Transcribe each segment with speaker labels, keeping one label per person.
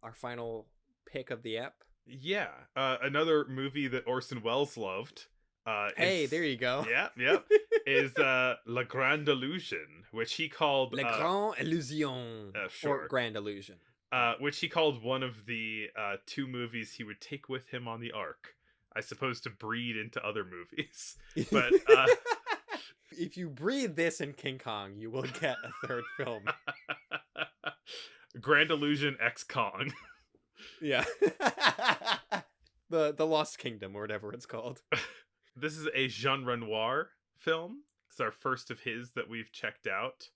Speaker 1: our final pick of the ep.
Speaker 2: Yeah, another movie that Orson Welles loved
Speaker 1: Hey,
Speaker 2: is
Speaker 1: there you go.
Speaker 2: is La Grande Illusion, which he called
Speaker 1: Le Grand Illusion, or
Speaker 2: sure,
Speaker 1: Grand Illusion. Yeah.
Speaker 2: which he called one of the two movies he would take with him on the Ark, I suppose, to breed into other movies. But
Speaker 1: if you breathe this in King Kong, you will get a third film.
Speaker 2: Grand Illusion X Kong.
Speaker 1: Yeah. The Lost Kingdom, or whatever it's called.
Speaker 2: This is a Jean Renoir film. It's our first of his that we've checked out.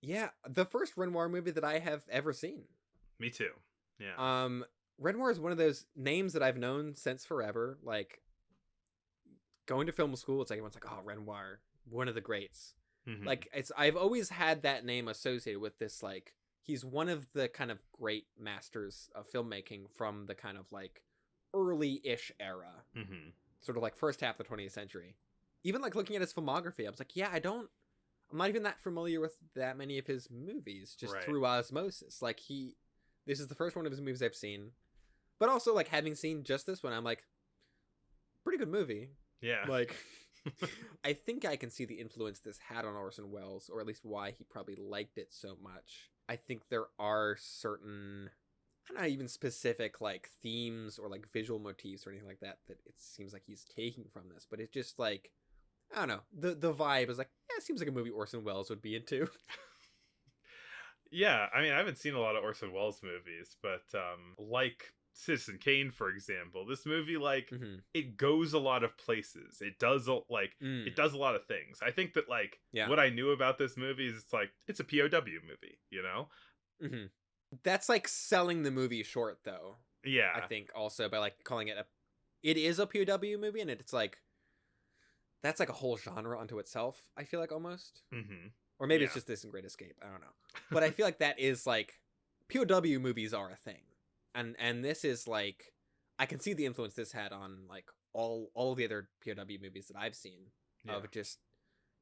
Speaker 1: Yeah, the first Renoir movie that I have ever seen.
Speaker 2: Me too. Yeah.
Speaker 1: Renoir is one of those names that I've known since forever. Like, going to film school, it's like everyone's like, oh, Renoir, one of the greats.
Speaker 2: Mhm.
Speaker 1: Like, I've always had that name associated with this, like, he's one of the kind of great masters of filmmaking from the kind of like early-ish era, sort of like first half of the 20th century. Even like looking at his filmography, I was like, yeah, I'm not even that familiar with that many of his movies, just
Speaker 2: Right.
Speaker 1: through osmosis. Like, this is the first one of his movies I've seen, but also like having seen just this one, I'm like, pretty good movie.
Speaker 2: Yeah.
Speaker 1: Like, I think I can see the influence this had on Orson Welles, or at least why he probably liked it so much. I think there are certain, I don't know, even specific like themes or like visual motifs or anything like that it seems like he's taking from this, but it's just like, I don't know, the vibe is like, yeah, it seems like a movie Orson Welles would be into.
Speaker 2: Yeah, I mean, I haven't seen a lot of Orson Welles movies, but like Citizen Kane, for example, this movie, like, it goes a lot of places. It does it does a lot of things. I think that like what I knew about this movie is it's a POW movie, you know?
Speaker 1: That's like selling the movie short, though.
Speaker 2: Yeah,
Speaker 1: I think also by like calling it it is a POW movie, and it's like, that's like a whole genre unto itself, I feel like, almost. Or maybe it's just this in Great Escape, I don't know. But I feel like that is like, POW movies are a thing, and this is like, I can see the influence this had on like all the other POW movies that I've seen, of just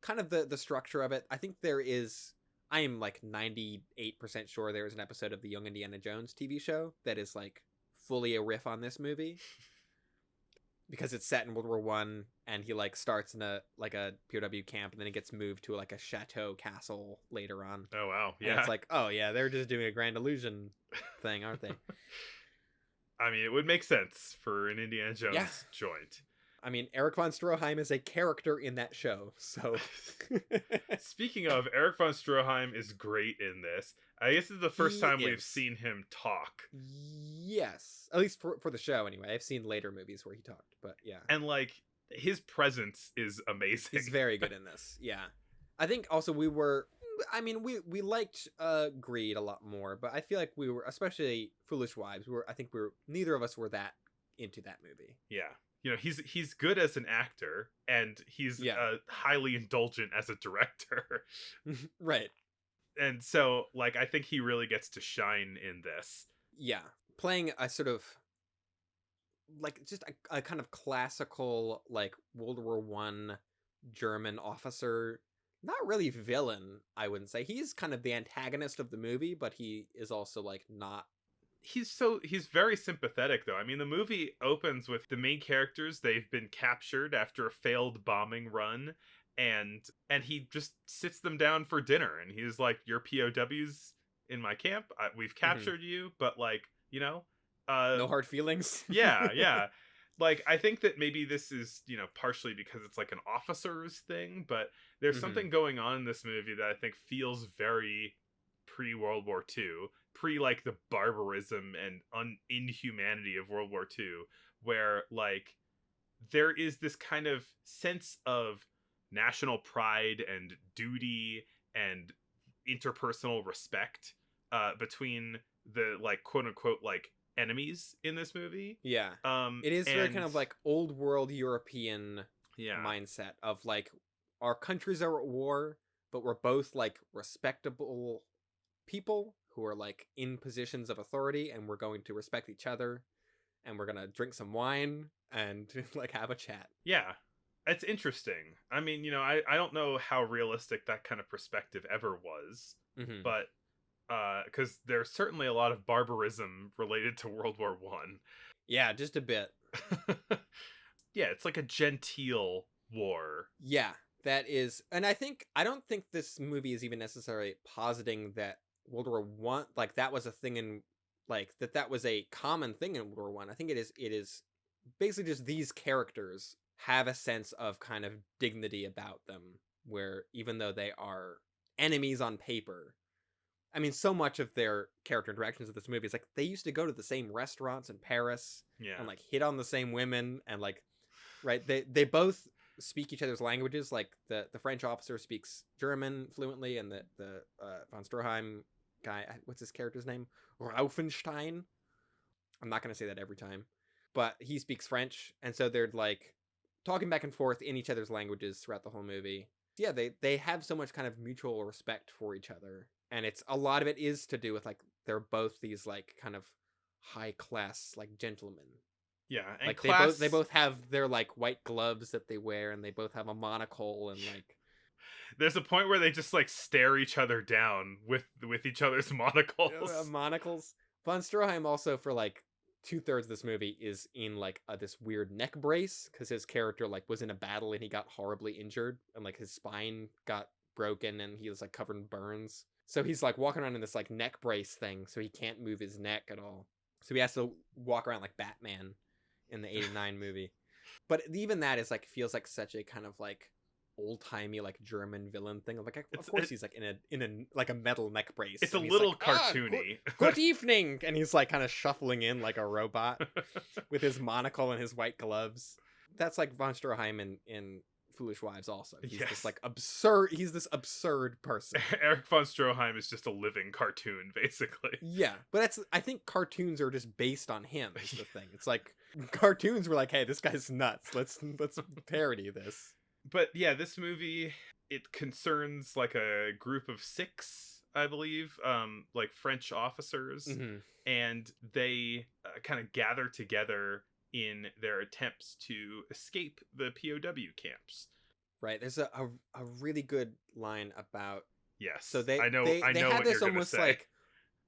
Speaker 1: kind of the structure of it. I think I am like 98% sure there is an episode of the Young Indiana Jones TV show that is like fully a riff on this movie, because it's set in World War One, and he like starts in a POW camp, and then he gets moved to like a chateau castle later on.
Speaker 2: Oh wow, yeah.
Speaker 1: And it's like, oh yeah, they're just doing a Grand Illusion thing, aren't they?
Speaker 2: I mean, it would make sense for an Indiana Jones joint.
Speaker 1: I mean, Eric von Stroheim is a character in that show, so.
Speaker 2: Speaking of, Eric von Stroheim is great in this. I guess this is the first time we've seen him talk.
Speaker 1: Yes, at least for the show anyway. I've seen later movies where he talked, but yeah.
Speaker 2: And like, his presence is amazing.
Speaker 1: He's very good in this. Yeah, I think also we liked Greed a lot more, but I feel like we were, especially Foolish Wives, neither of us were that into that movie.
Speaker 2: Yeah. You know, he's good as an actor, and he's highly indulgent as a director.
Speaker 1: Right.
Speaker 2: And so, like, I think he really gets to shine in this.
Speaker 1: Yeah. Playing a sort of, like, just a kind of classical, like, World War One German officer. Not really villain, I wouldn't say. He's kind of the antagonist of the movie, but he is also, like, not.
Speaker 2: He's very sympathetic, though. I mean, the movie opens with the main characters. They've been captured after a failed bombing run, and he just sits them down for dinner, and he's like, "You're POWs in my camp. We've captured you, but like, you know,
Speaker 1: no hard feelings."
Speaker 2: Yeah. Like, I think that maybe this is, you know, partially because it's like an officer's thing, but there's something going on in this movie that I think feels very pre-World War II, like the barbarism and inhumanity of World War II, where like there is this kind of sense of national pride and duty and interpersonal respect between the like quote unquote like enemies in this movie.
Speaker 1: Yeah. It is very kind of like old world European mindset of like, our countries are at war, but we're both like respectable people who are like in positions of authority, and we're going to respect each other, and we're gonna drink some wine and like have a chat.
Speaker 2: Yeah, it's interesting. I mean, you know, I don't know how realistic that kind of perspective ever was, but because there's certainly a lot of barbarism related to World War One.
Speaker 1: Yeah, just a bit.
Speaker 2: Yeah, it's like a genteel war.
Speaker 1: Yeah, that is, and I don't think this movie is even necessarily positing that World War One, like that was a thing in, like that was a common thing in World War One. I think it is basically just these characters have a sense of kind of dignity about them, where even though they are enemies on paper, I mean, so much of their character interactions in this movie is like they used to go to the same restaurants in Paris, and like hit on the same women, and like, right, they both speak each other's languages. Like the French officer speaks German fluently, and the von Stroheim guy, what's his character's name, Raufenstein, I'm not going to say that every time, but he speaks French, and so they're like talking back and forth in each other's languages throughout the whole movie. Yeah, they have so much kind of mutual respect for each other, and it's a lot of it is to do with like they're both these like kind of high class like gentlemen.
Speaker 2: Yeah, and
Speaker 1: like
Speaker 2: class...
Speaker 1: they both have their like white gloves that they wear, and they both have a monocle, and like
Speaker 2: there's a point where they just like stare each other down with each other's monocles.
Speaker 1: Monocles. Von Stroheim also, for like 2/3 of this movie, is in like this weird neck brace because his character like was in a battle and he got horribly injured, and like his spine got broken and he was like covered in burns. So he's like walking around in this like neck brace thing, so he can't move his neck at all. So he has to walk around like Batman in the 89 movie. But even that is like feels like such a kind of like old-timey like German villain thing. Like of course he's like in a like a metal neck brace.
Speaker 2: It's a little like, cartoony.
Speaker 1: Good evening, and he's like kind of shuffling in like a robot with his monocle and his white gloves. That's like von Stroheim in Foolish Wives also. He's this like absurd, he's this absurd person.
Speaker 2: Erich von Stroheim is just a living cartoon basically.
Speaker 1: Yeah, but I think cartoons are just based on him is the thing. It's like cartoons were like, hey, this guy's nuts, let's parody this.
Speaker 2: But yeah, this movie, it concerns like a group of 6, I believe, like French officers, and they kind of gather together in their attempts to escape the POW camps.
Speaker 1: Right. There's a really good line about,
Speaker 2: yes.
Speaker 1: So they
Speaker 2: I know
Speaker 1: had
Speaker 2: what
Speaker 1: this
Speaker 2: you're
Speaker 1: almost
Speaker 2: gonna say.
Speaker 1: like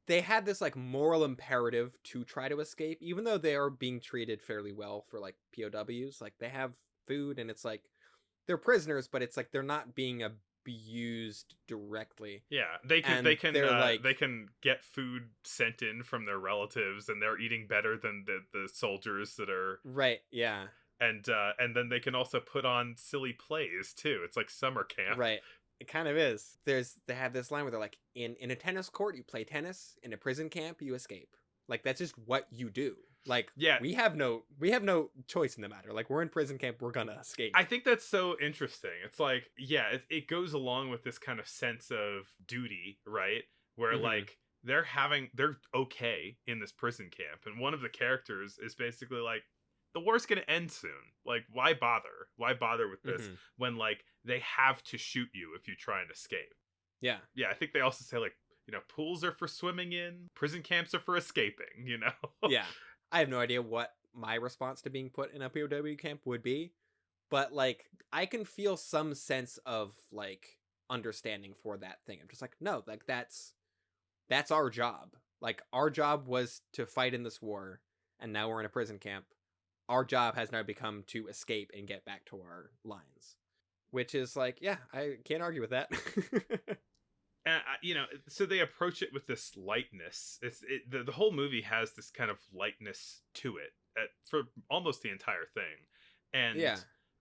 Speaker 1: they had this like moral imperative to try to escape, even though they are being treated fairly well for like POWs. Like they have food, and it's like they're prisoners, but it's like they're not being abused directly.
Speaker 2: Yeah, they can get food sent in from their relatives, and they're eating better than the soldiers that are
Speaker 1: right. Yeah,
Speaker 2: and then they can also put on silly plays too. It's like summer camp.
Speaker 1: Right. It kind of is. They have this line where they're like, in a tennis court you play tennis, in a prison camp you escape. Like that's just what you do. Like,
Speaker 2: yeah,
Speaker 1: we have no choice in the matter. Like, we're in prison camp, we're gonna escape.
Speaker 2: I think that's so interesting. It's like, yeah, it goes along with this kind of sense of duty, right? Where like they're okay in this prison camp, and one of the characters is basically like, the war's gonna end soon. Like, why bother? Why bother with this when like they have to shoot you if you try and escape?
Speaker 1: Yeah.
Speaker 2: Yeah, I think they also say like, you know, pools are for swimming in, prison camps are for escaping, you know?
Speaker 1: Yeah. I have no idea what my response to being put in a POW camp would be, but like I can feel some sense of like understanding for that thing. I'm just like, no, like that's our job. Like our job was to fight in this war, and now we're in a prison camp. Our job has now become to escape and get back to our lines, which is like, yeah, I can't argue with that.
Speaker 2: You know, so they approach it with this lightness. The whole movie has this kind of lightness to it for almost the entire thing. And
Speaker 1: yeah,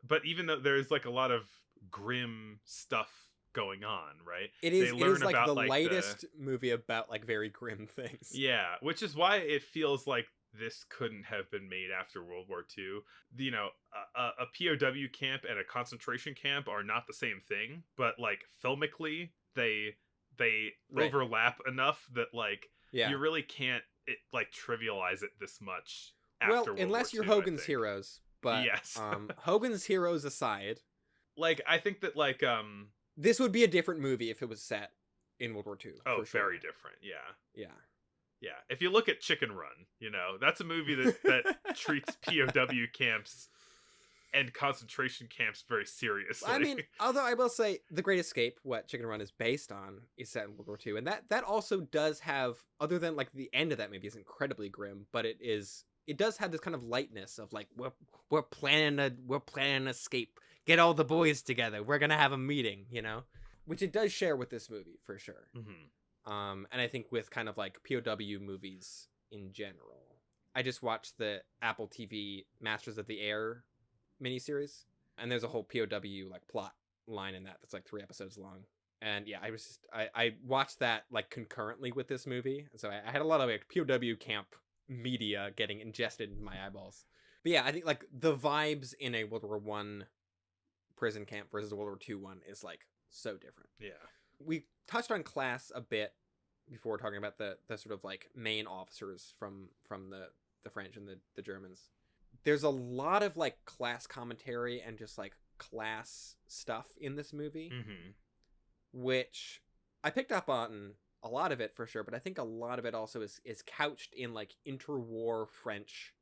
Speaker 2: but even though there's like a lot of grim stuff going on, right?
Speaker 1: It is like the lightest movie about like very grim things.
Speaker 2: Yeah, which is why it feels like this couldn't have been made after World War II. You know, a POW camp and a concentration camp are not the same thing, but like filmically they overlap enough that like you really can't like trivialize it this much after World
Speaker 1: unless
Speaker 2: War
Speaker 1: you're
Speaker 2: II,
Speaker 1: Hogan's Heroes. But
Speaker 2: yes.
Speaker 1: Hogan's Heroes aside,
Speaker 2: like I think that like
Speaker 1: this would be a different movie if it was set in World War II.
Speaker 2: Oh,
Speaker 1: for sure.
Speaker 2: very different. Yeah.
Speaker 1: Yeah.
Speaker 2: Yeah. If you look at Chicken Run, you know, that's a movie that treats POW camps and concentration camps very seriously.
Speaker 1: I mean, although I will say The Great Escape, what Chicken Run is based on, is set in World War II, and that also does have, other than like the end of that movie is incredibly grim, but it does have this kind of lightness of like we're planning an escape. Get all the boys together. We're gonna have a meeting, which it does share with this movie for sure. And I think with kind of like POW movies in general. I just watched the Apple TV Masters of the Air miniseries, and there's a whole POW like plot line in that's like 3 episodes long. And yeah, I watched that like concurrently with this movie, so I had a lot of like POW camp media getting ingested into my eyeballs. But yeah, I think like the vibes in a World War I prison camp versus a World War II one is like so different.
Speaker 2: Yeah,
Speaker 1: we touched on class a bit before talking about the sort of like main officers from the French and the Germans. There's a lot of like class commentary and just like class stuff in this movie, which I picked up on a lot of it for sure, but I think a lot of it also is couched in like interwar French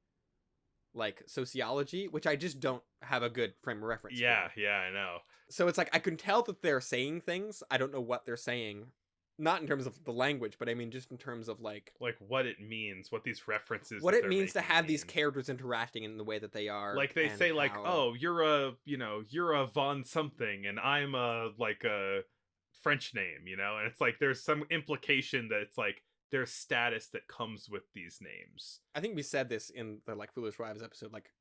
Speaker 1: like sociology, which I just don't have a good frame of reference for.
Speaker 2: Yeah, I know.
Speaker 1: So it's like I can tell that they're saying things. I don't know what they're saying. Not in terms of the language, but I mean just in terms of like
Speaker 2: what it means, what these references,
Speaker 1: what it means to have these characters interacting in the way that they are.
Speaker 2: Like they say, like, oh, you're a von something, and I'm a French name, and it's like there's some implication that it's like there's status that comes with these names.
Speaker 1: I think we said this in the like Foolish Wives episode. Like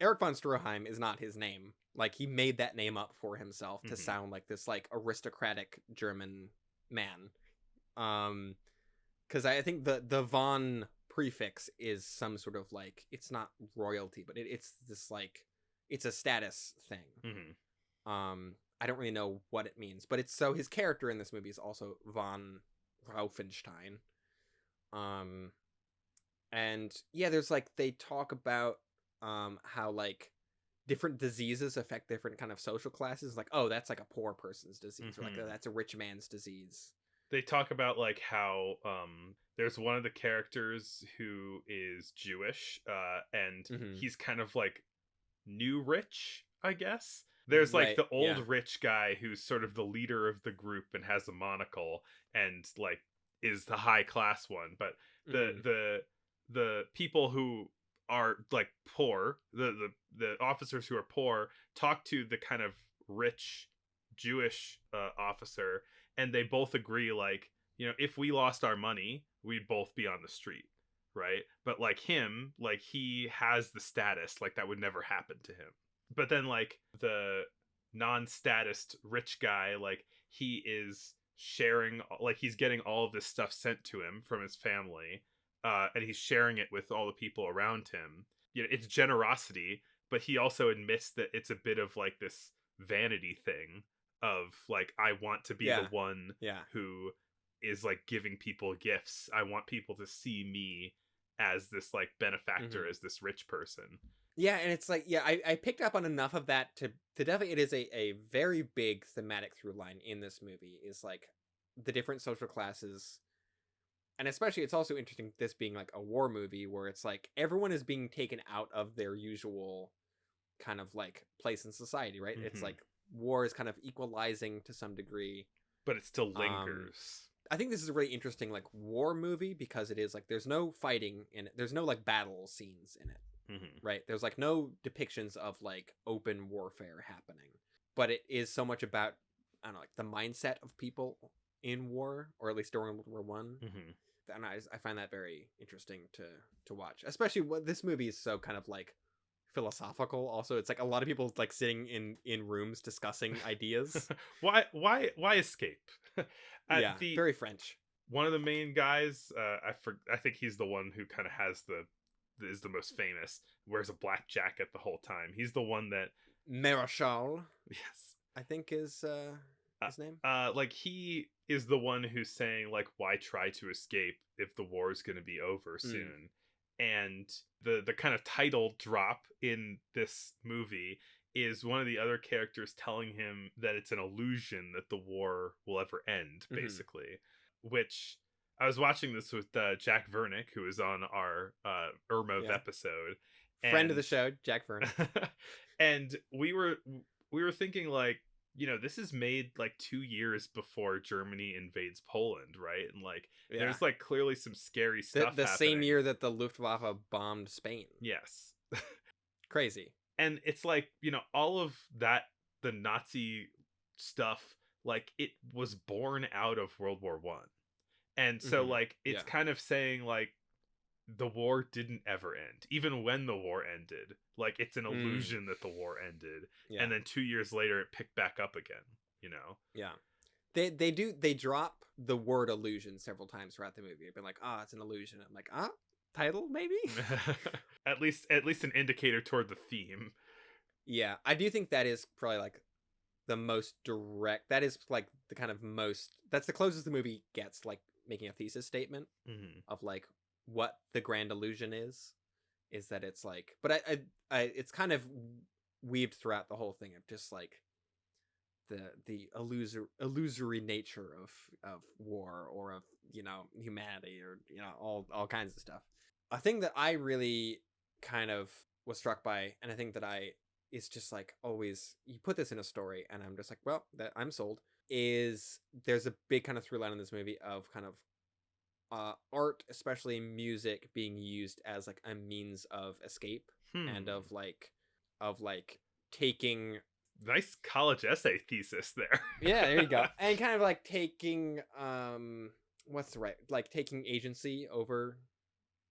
Speaker 1: Erich von Stroheim is not his name. Like he made that name up for himself to sound like this like aristocratic German man. Because I think the von prefix is some sort of like, it's not royalty, but it's this like, it's a status thing. I don't really know what it means, but it's so his character in this movie is also von Raufenstein. And yeah, there's like, they talk about how like different diseases affect different kind of social classes. Like, oh, that's like a poor person's disease, or like, oh, that's a rich man's disease.
Speaker 2: They talk about like how there's one of the characters who is Jewish, and he's kind of like new rich, I guess. There's like the old rich guy who's sort of the leader of the group and has a monocle and like is the high class one, but the people who are like poor, the officers who are poor talk to the kind of rich Jewish officer, and they both agree, like, if we lost our money, we'd both be on the street, right? But like him, like he has the status, like that would never happen to him. But then like the non-statused rich guy, like he is sharing, like he's getting all of this stuff sent to him from his family, and he's sharing it with all the people around him. It's generosity, but he also admits that it's a bit of like this vanity thing of like, I want to be the one who is like giving people gifts. I want people to see me as this like benefactor, as this rich person.
Speaker 1: Yeah, and it's like, I picked up on enough of that to definitely, it is a very big thematic through line in this movie, is like the different social classes. And especially, it's also interesting, this being like a war movie where it's like everyone is being taken out of their usual kind of like place in society, right? It's like war is kind of equalizing to some degree,
Speaker 2: but it still lingers.
Speaker 1: I think this is a really interesting like war movie because it is like, there's no fighting in it, there's no like battle scenes in it, right? There's like no depictions of like open warfare happening, but it is so much about, I don't know, like the mindset of people in war, or at least during World War One. And I find that very interesting to watch, especially what this movie is so kind of like philosophical. Also, it's like a lot of people like sitting in rooms discussing ideas.
Speaker 2: why escape?
Speaker 1: Very French.
Speaker 2: One of the main guys, I think he's the one who kind of is the most famous, wears a black jacket the whole time. He's the one that
Speaker 1: Maréchal,
Speaker 2: yes,
Speaker 1: I think is his name.
Speaker 2: Like he is the one who's saying like, why try to escape if the war is going to be over soon? And the kind of title drop in this movie is one of the other characters telling him that it's an illusion that the war will ever end, basically. Which I was watching this with Jack Vernick, who was on our Irmov episode.
Speaker 1: Friend of the show, Jack Vernick.
Speaker 2: And we were thinking, like, you know, this is made like 2 years before Germany invades Poland, right? And like there's like clearly some scary stuff
Speaker 1: the
Speaker 2: happening.
Speaker 1: Same year that the Luftwaffe bombed Spain.
Speaker 2: Yes.
Speaker 1: Crazy.
Speaker 2: And it's like, you know, all of that, the Nazi stuff, like it was born out of World War One. And so like it's kind of saying like the war didn't ever end. Even when the war ended, like it's an illusion that the war ended. Yeah. And then 2 years later it picked back up again, you know?
Speaker 1: Yeah. They drop the word illusion several times throughout the movie. I've been like, it's an illusion. I'm like, title maybe?
Speaker 2: at least an indicator toward the theme.
Speaker 1: Yeah. I do think that is probably like the most direct, that is like the kind of most, that's the closest the movie gets like making a thesis statement of like what the grand illusion is that it's like, but I it's kind of weaved throughout the whole thing of just like the illusory nature of war or of, you know, humanity or, you know, all kinds of stuff. A thing that I really kind of was struck by, and I think that it's just like always, you put this in a story and I'm just like, well, that I'm sold, is there's a big kind of through line in this movie of kind of art, especially music, being used as like a means of escape and of like taking
Speaker 2: nice college essay thesis there.
Speaker 1: Yeah, there you go. And kind of like taking what's the right, like taking agency over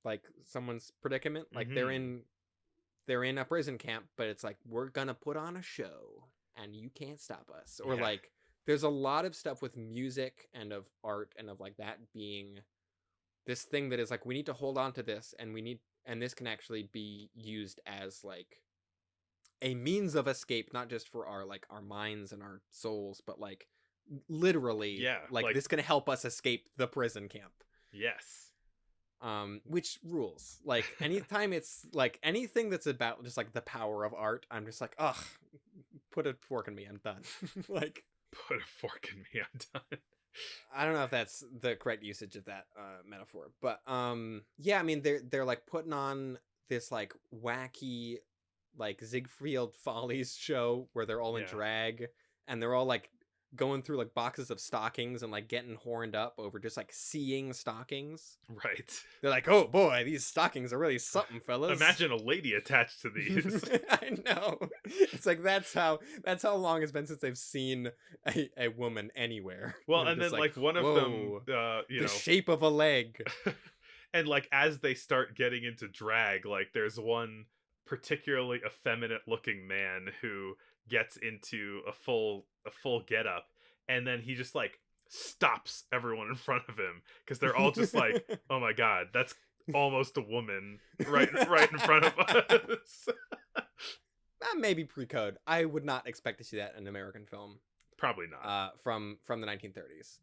Speaker 1: like someone's predicament. Like they're in a prison camp, but it's like, we're gonna put on a show and you can't stop us. Or like there's a lot of stuff with music and of art and of like that being this thing that is like, we need to hold on to this, and this can actually be used as like a means of escape, not just for our like our minds and our souls, but like literally, like this can help us escape the prison camp.
Speaker 2: Yes.
Speaker 1: Which rules. Like anytime it's like anything that's about just like the power of art, I'm just like, ugh, put a fork in me, I'm done. Like,
Speaker 2: put a fork in me, I'm done.
Speaker 1: I don't know if that's the correct usage of that metaphor, but yeah, I mean they're like putting on this like wacky like Ziegfeld Follies show where they're all in drag and they're all like going through like boxes of stockings and like getting horned up over just like seeing stockings.
Speaker 2: Right.
Speaker 1: They're like, oh boy, these stockings are really something, fellas.
Speaker 2: Imagine a lady attached to these.
Speaker 1: I know. It's like that's how long it's been since they've seen a woman anywhere.
Speaker 2: Well, and then like one of them, you know,
Speaker 1: shape of a leg.
Speaker 2: And like as they start getting into drag, like there's one particularly effeminate looking man who gets into a full getup, and then he just like stops everyone in front of him because they're all just like, oh my god, that's almost a woman right in front of us.
Speaker 1: Maybe pre-code. I would not expect to see that in an American film.
Speaker 2: Probably not.
Speaker 1: From the 1930s.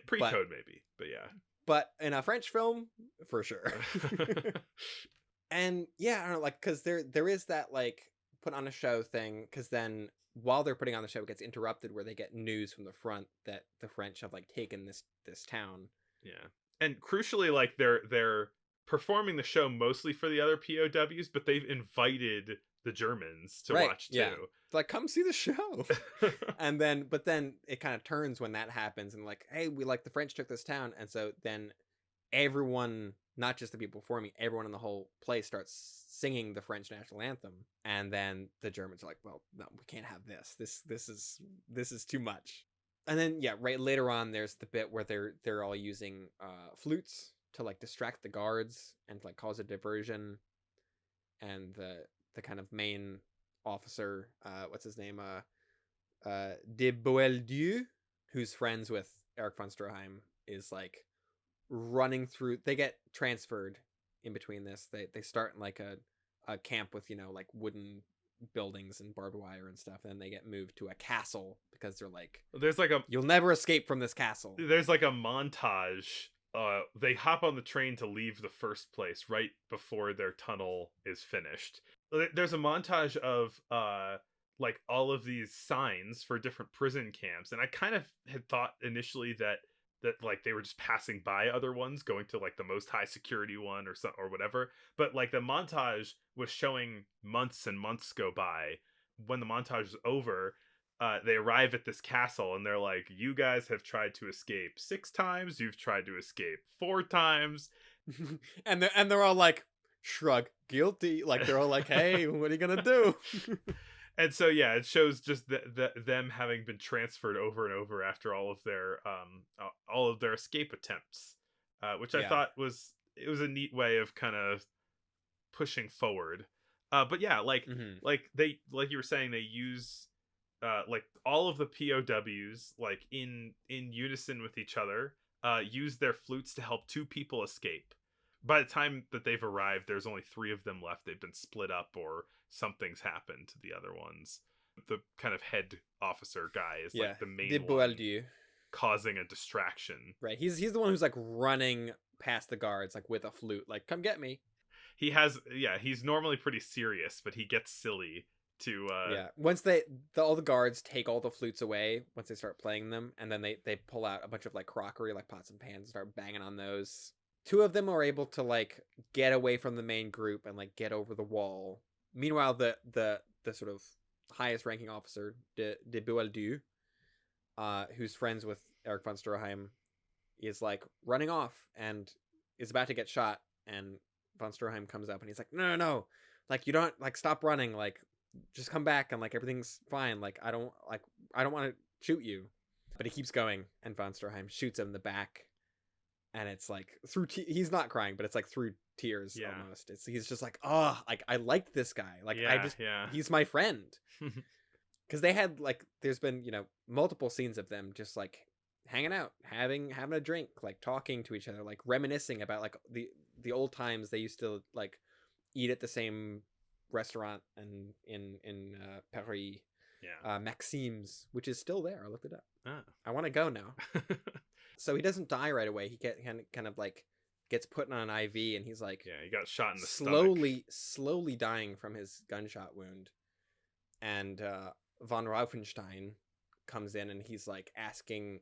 Speaker 2: Pre-code maybe, but yeah.
Speaker 1: But in a French film, for sure. And yeah, I don't know, like, because there is that like put on a show thing, because then while they're putting on the show, it gets interrupted where they get news from the front that the French have like taken this town.
Speaker 2: Yeah, and crucially, like they're performing the show mostly for the other POWs, but they've invited the Germans to watch too.
Speaker 1: Yeah. Like, come see the show. But then it kind of turns when that happens, and like, hey, we like the French took this town, and so then everyone, not just the people performing, everyone in the whole place starts singing the French national anthem, and then the Germans are like, well, no, we can't have this. This is too much. And then yeah, right later on, there's the bit where they're all using flutes to like distract the guards and like cause a diversion, and the kind of main officer, what's his name, de Boieldieu, who's friends with Eric von Stroheim, is like running through. They get transferred in between this. They start in like a camp with, you know, like wooden buildings and barbed wire and stuff, and then they get moved to a castle because they're like,
Speaker 2: there's like
Speaker 1: you'll never escape from this castle.
Speaker 2: There's like a montage. They hop on the train to leave the first place right before their tunnel is finished. There's a montage of like all of these signs for different prison camps, and I kind of had thought initially that that like they were just passing by other ones, going to like the most high security one or something or whatever. But like the montage was showing months and months go by. When the montage is over, they arrive at this castle and they're like, you guys have tried to escape 6 times, you've tried to escape 4 times.
Speaker 1: and they're all like, shrug, guilty. Like they're all like, hey, what are you gonna do?
Speaker 2: And so yeah, it shows just them having been transferred over and over after all of their escape attempts, which I thought was a neat way of kind of pushing forward. But yeah, like you were saying, they use like all of the POWs like in unison with each other, use their flutes to help 2 people escape. By the time that they've arrived, there's only 3 of them left. They've been split up or something's happened to the other ones. The kind of head officer guy is like the main one causing a distraction.
Speaker 1: Right. He's the one who's like running past the guards like with a flute, like, come get me.
Speaker 2: He's normally pretty serious, but he gets silly to
Speaker 1: once all the guards take all the flutes away once they start playing them, and then they pull out a bunch of like crockery, like pots and pans, and start banging on those. 2 of them are able to like get away from the main group and like get over the wall. Meanwhile, the sort of highest ranking officer, de Boieldieu, who's friends with Eric von Stroheim, is like running off and is about to get shot, and von Stroheim comes up and he's like, no, like, you don't, like, stop running, like, just come back and like everything's fine, like I don't want to shoot you. But he keeps going, and von Stroheim shoots him in the back, and it's like through he's not crying, but it's like through tears almost. He's just like, oh, like I like this guy, like he's my friend. Because they had like, there's been, you know, multiple scenes of them just like hanging out, having a drink, like talking to each other, like reminiscing about like the old times they used to like eat at the same restaurant and in Paris, Maxime's, which is still there. I looked it up. I want to go now. So he doesn't die right away. He kind of like gets put on an IV, and he's like,
Speaker 2: he got shot in the stomach.
Speaker 1: slowly dying from his gunshot wound. And von Raufenstein comes in, and he's like asking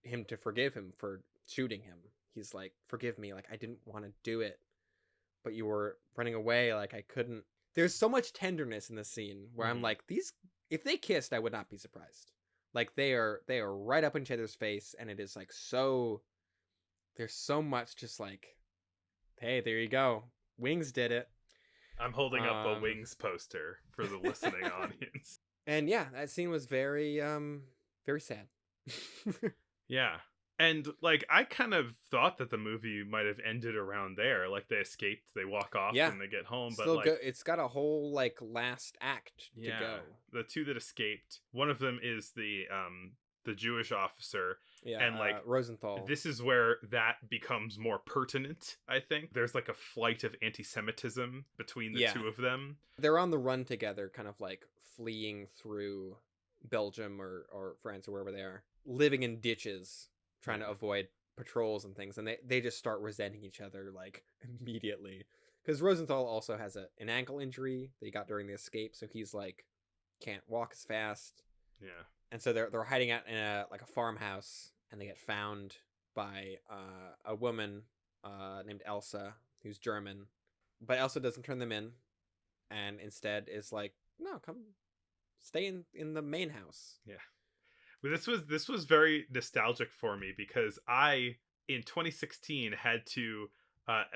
Speaker 1: him to forgive him for shooting him. He's like, forgive me, like I didn't want to do it, but you were running away, like I couldn't. There's so much tenderness in the scene where I'm like, if they kissed, I would not be surprised. Like they are right up in each other's face, and it is like there's so much just like, hey, there you go, Wings did it.
Speaker 2: I'm holding up a Wings poster for the listening audience.
Speaker 1: And yeah, that scene was very very sad.
Speaker 2: Yeah. And like I kind of thought that the movie might have ended around there. Like they escaped, they walk off, and they get home. But like
Speaker 1: it's got a whole like last act to go.
Speaker 2: The 2 that escaped, one of them is the Jewish officer.
Speaker 1: Yeah,
Speaker 2: and like
Speaker 1: Rosenthal.
Speaker 2: This is where that becomes more pertinent, I think. There's like a flight of anti-Semitism between the 2 of them.
Speaker 1: They're on the run together, kind of like fleeing through Belgium or France or wherever they are, living in ditches, trying to avoid patrols and things, and they just start resenting each other like immediately, because Rosenthal also has an ankle injury that he got during the escape, so he's like can't walk as fast. And so they're hiding out in a farmhouse, and they get found by a woman named Elsa, who's German, but Elsa doesn't turn them in, and instead is like, no, come stay in the main house.
Speaker 2: This was very nostalgic for me, because I in 2016 had to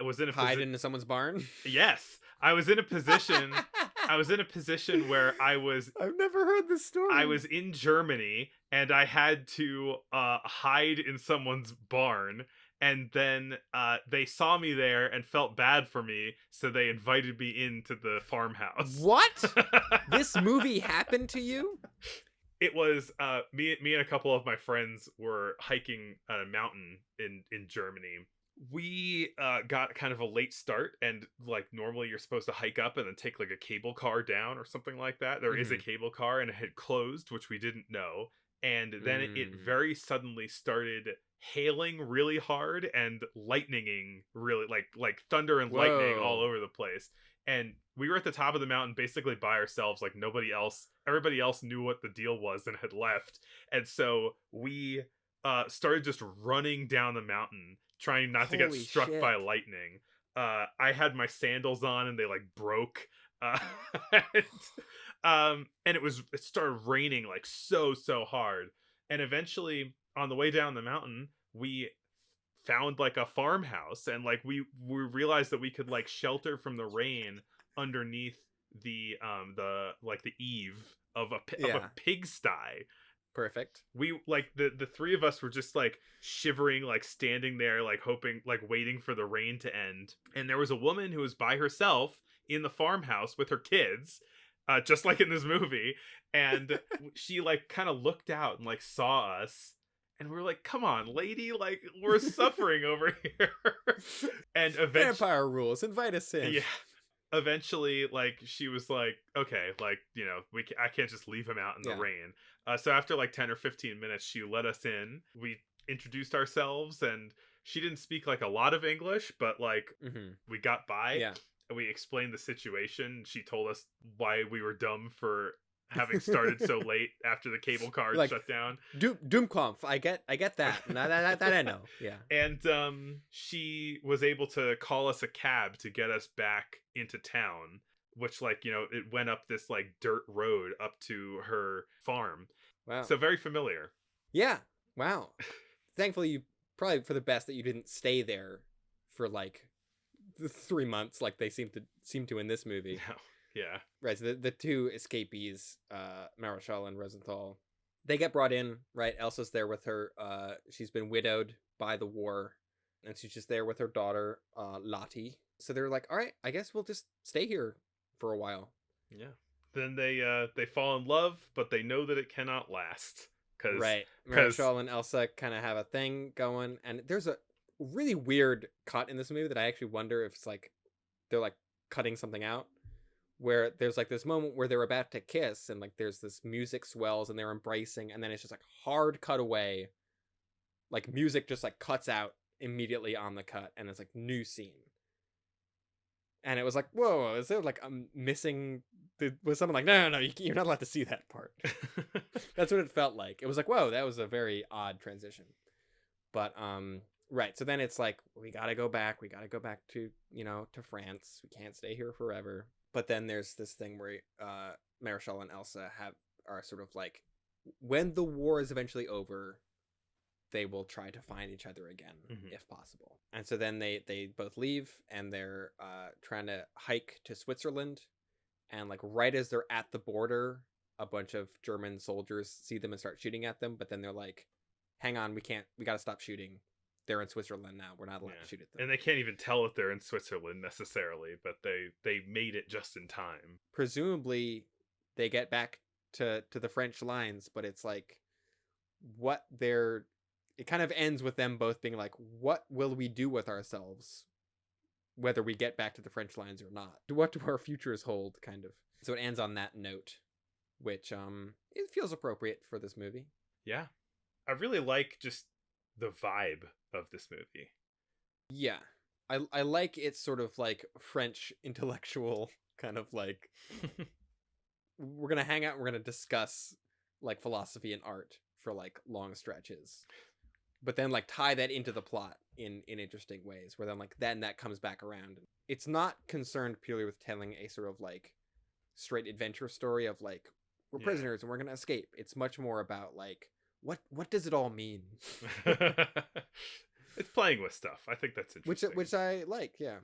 Speaker 2: was in a
Speaker 1: hide into someone's barn.
Speaker 2: Yes, I was in a position. I was in a position where I've
Speaker 1: never heard this story.
Speaker 2: I was in Germany, and I had to hide in someone's barn. And then they saw me there and felt bad for me, so they invited me into the farmhouse.
Speaker 1: What? This movie happened to you?
Speaker 2: It was me and a couple of my friends were hiking a mountain in Germany. We got kind of a late start, and like normally you're supposed to hike up and then take like a cable car down or something like that. There is a cable car, and it had closed, which we didn't know. And then it very suddenly started hailing really hard and lightninging really like thunder and lightning all over the place. And we were at the top of the mountain basically by ourselves, like everybody else knew what the deal was and had left. And so we started just running down the mountain, trying not to get
Speaker 1: Holy
Speaker 2: struck
Speaker 1: shit.
Speaker 2: by lightning. I had my sandals on and they like broke. Uh, and, and it started raining like so hard. And eventually, on the way down the mountain, we found like a farmhouse, and like we realized that we could like shelter from the rain underneath the like the eave of of a
Speaker 1: Yeah.
Speaker 2: pigsty.
Speaker 1: Perfect.
Speaker 2: We like the three of us were just like shivering, like standing there, like hoping, like waiting for the rain to end. And there was a woman who was by herself in the farmhouse with her kids, just like in this movie. And she like kind of looked out and like saw us, and we were like, "Come on, lady! Like we're suffering over here." And eventually,
Speaker 1: Vampire rules. Invite us in.
Speaker 2: yeah. Eventually, like she was like, okay, like I can't just leave him out in the
Speaker 1: Yeah.
Speaker 2: rain. So after like 10 or 15 minutes, she let us in. We introduced ourselves, and she didn't speak like a lot of English, but like we got by.
Speaker 1: Yeah.
Speaker 2: And we explained the situation. She told us why we were dumb for having started so late after the cable car
Speaker 1: Like,
Speaker 2: shut down.
Speaker 1: Doomkampf. I get that. that I know. Yeah.
Speaker 2: And she was able to call us a cab to get us back into town, which like, it went up this like dirt road up to her farm.
Speaker 1: Wow.
Speaker 2: So very familiar.
Speaker 1: Yeah. Wow. Thankfully, you probably for the best that you didn't stay there for like 3 months like they seem to in this movie.
Speaker 2: No. Yeah.
Speaker 1: Right. So the two escapees, Marischal and Rosenthal, they get brought in, right? Elsa's there with her. She's been widowed by the war, and she's just there with her daughter, Lottie. So they're like, all right, I guess we'll just stay here for a while.
Speaker 2: Yeah. Then they fall in love, but they know that it cannot last.
Speaker 1: Right. Marischal and Elsa kind of have a thing going, and there's a really weird cut in this movie that I actually wonder if it's like they're like cutting something out, where there's like this moment where they're about to kiss, and like there's this music swells and they're embracing, and then it's just like hard cut away, like music just like cuts out immediately on the cut, and it's like new scene. And it was like, whoa, is there like I'm missing? Was someone like, no, you're not allowed to see that part? That's what it felt like. It was like, whoa, that was a very odd transition. But right, so then it's like we gotta go back to to France. We can't stay here forever. But then there's this thing where Marischal and Elsa are sort of like, when the war is eventually over, they will try to find each other again, if possible. And so then they both leave, and they're trying to hike to Switzerland. And like right as they're at the border, a bunch of German soldiers see them and start shooting at them. But then they're like, hang on, we got to stop shooting. They're in Switzerland now. We're not allowed to shoot at them.
Speaker 2: And they can't even tell that they're in Switzerland necessarily, but they made it just in time.
Speaker 1: Presumably, they get back to the French lines, but it's like it kind of ends with them both being like, what will we do with ourselves, whether we get back to the French lines or not? What do our futures hold, kind of? So it ends on that note, which it feels appropriate for this movie.
Speaker 2: Yeah. I really like just the vibe of this movie.
Speaker 1: Yeah. I like it's sort of like French intellectual kind of like we're gonna hang out, we're gonna discuss like philosophy and art for like long stretches, but then like tie that into the plot in interesting ways, where then that comes back around. It's not concerned purely with telling a sort of like straight adventure story of like we're prisoners and we're gonna escape. It's much more about like what does it all mean?
Speaker 2: It's playing with stuff. I think that's interesting.
Speaker 1: Which I like, yeah.